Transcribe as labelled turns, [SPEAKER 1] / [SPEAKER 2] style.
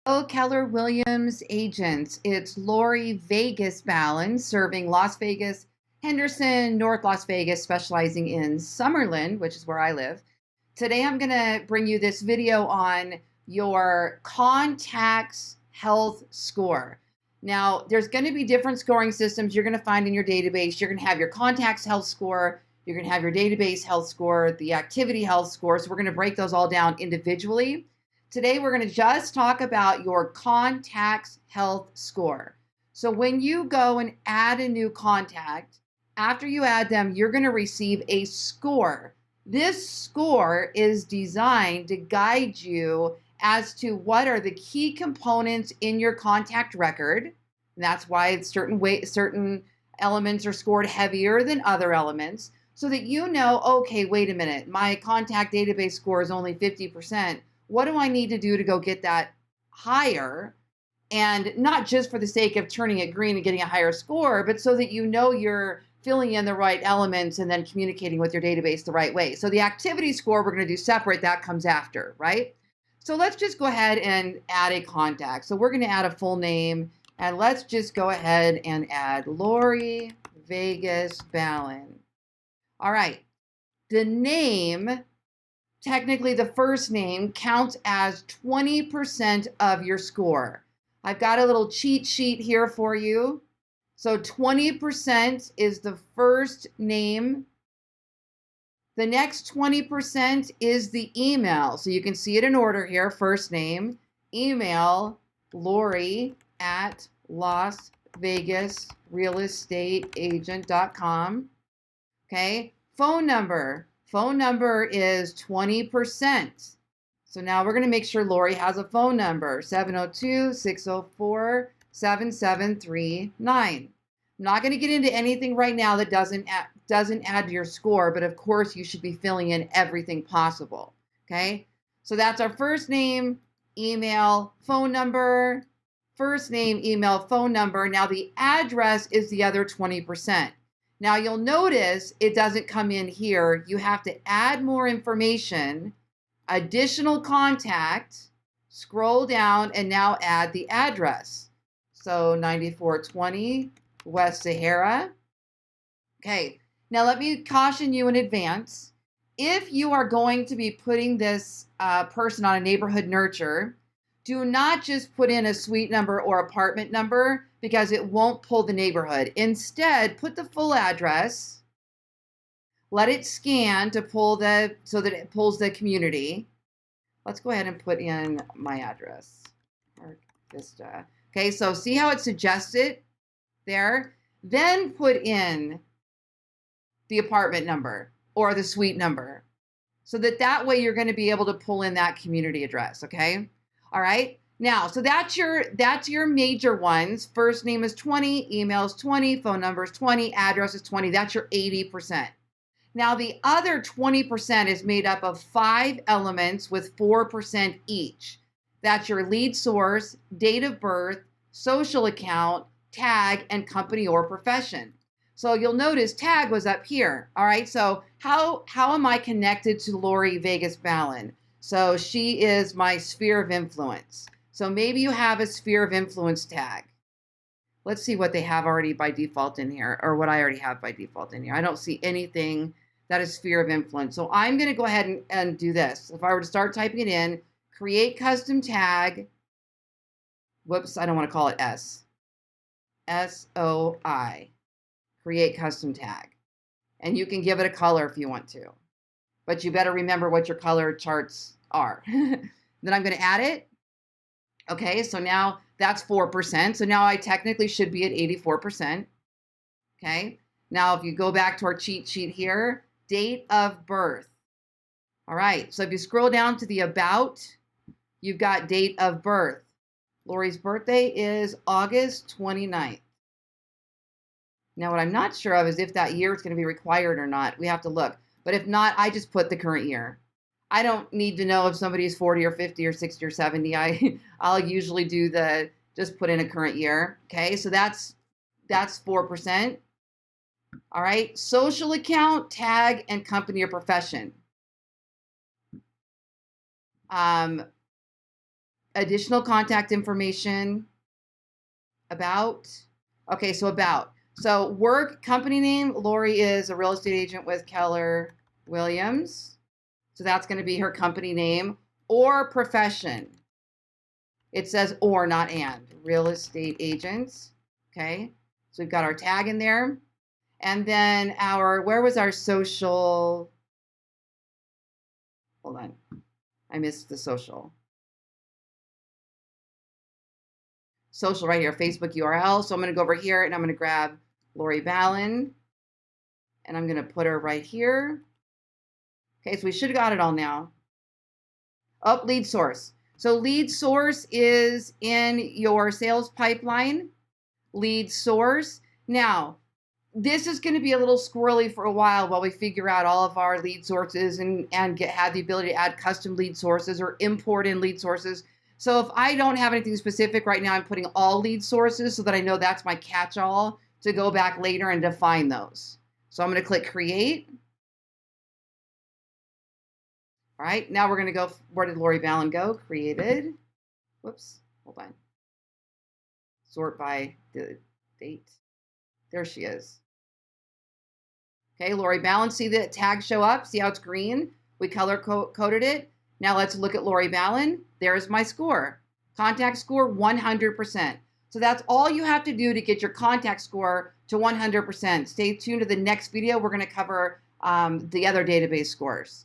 [SPEAKER 1] Hello, Keller Williams agents. It's Lori Ballen serving Las Vegas, Henderson, North Las Vegas, specializing in Summerlin, which is where I live. Today I'm going to bring you this video on your contacts health score. Now, there's going to be different scoring systems you're going to find in your database. You're going to have your contacts health score. You're going to have your database health score, the activity health score. So we're going to break those all down individually. Today, we're going to just talk about your contacts health score. So when you go and add a new contact, after you add them, you're going to receive a score. This score is designed to guide you as to what are the key components in your contact record. And that's why certain elements are scored heavier than other elements, so that you know, okay, wait a minute, my contact database score is only 50%. What do I need to do to go get that higher? And not just for the sake of turning it green and getting a higher score, but so that you know you're filling in the right elements and then communicating with your database the right way. So the activity score we're going to do separate, that comes after, right? So let's just go ahead and add a contact. So we're going to add a full name, and let's just go ahead and add Lori Ballen. All right. The name, technically the first name, counts as 20% of your score. I've got a little cheat sheet here for you. So 20% is the first name. The next 20% is the email. So you can see it in order here. First name, email, Lori at LasVegasRealEstateAgent.com. Okay, phone number. Phone number is 20%. So now we're going to make sure Lori has a phone number, 702-604-7739. I'm not going to get into anything right now that doesn't add to your score, but of course you should be filling in everything possible. Okay, so that's our first name, email, phone number. First name, email, phone number. Now the address is the other 20%. Now you'll notice it doesn't come in here. You have to add more information, additional contact, scroll down, and now add the address. So 9420 West Sahara. Okay, now let me caution you in advance. If you are going to be putting this person on a neighborhood nurture, do not just put in a suite number or apartment number, because it won't pull the neighborhood. Instead, put the full address, let it scan to pull so that it pulls the community. Let's go ahead and put in my address, Park Vista. Okay, so see how it suggests it there? Then put in the apartment number or the suite number, so that way you're going to be able to pull in that community address, okay? All right. Now, so that's your major ones. First name is 20, email is 20, phone number is 20, address is 20. That's your 80%. Now, the other 20% is made up of 5 elements with 4% each. That's your lead source, date of birth, social account, tag, and company or profession. So you'll notice tag was up here. All right. So how am I connected to Lori Ballen? So she is my sphere of influence. So maybe you have a sphere of influence tag. Let's see what they have already by default in here, or what I already have by default in here. I don't see anything that is sphere of influence. So I'm going to go ahead and do this. If I were to start typing it in, create custom tag. Whoops, I don't want to call it S. SOI. Create custom tag. And you can give it a color if you want to. But you better remember what your color charts are. Then I'm going to add it. Okay, so now that's 4%. So now I technically should be at 84%. Okay, now if you go back to our cheat sheet here, date of birth. All right, so if you scroll down to the about, you've got date of birth. Lori's birthday is August 29th. Now what I'm not sure of is if that year is going to be required or not. We have to look. But if not, I just put the current year. I don't need to know if somebody is 40 or 50 or 60 or 70. I'll usually just put in a current year. Okay, so that's 4%. All right, social account, tag, and company or profession. Additional contact information. About. Okay, so about. So work, company name, Lori is a real estate agent with Keller Williams. So that's going to be her company name. Or profession. It says or, not and. Real estate agents. Okay, so we've got our tag in there. And then where was our social? Hold on. I missed the social. Social right here, Facebook URL. So I'm going to go over here and I'm going to grab Lori Ballen. And I'm going to put her right here. Okay, so we should have got it all now. Oh, lead source. So lead source is in your sales pipeline. Lead source. Now, this is going to be a little squirrely for a while we figure out all of our lead sources and have the ability to add custom lead sources or import in lead sources. So if I don't have anything specific right now, I'm putting all lead sources so that I know that's my catch-all to go back later and define those. So I'm going to click create. All right, now we're going to go, where did Lori Ballen go? Created. Whoops, hold on. Sort by the date. There she is. Okay, Lori Ballen, see the tag show up? See how it's green? We color coded it. Now let's look at Lori Ballen. There's my score. Contact score, 100%. So that's all you have to do to get your contact score to 100%. Stay tuned to the next video. We're going to cover the other database scores.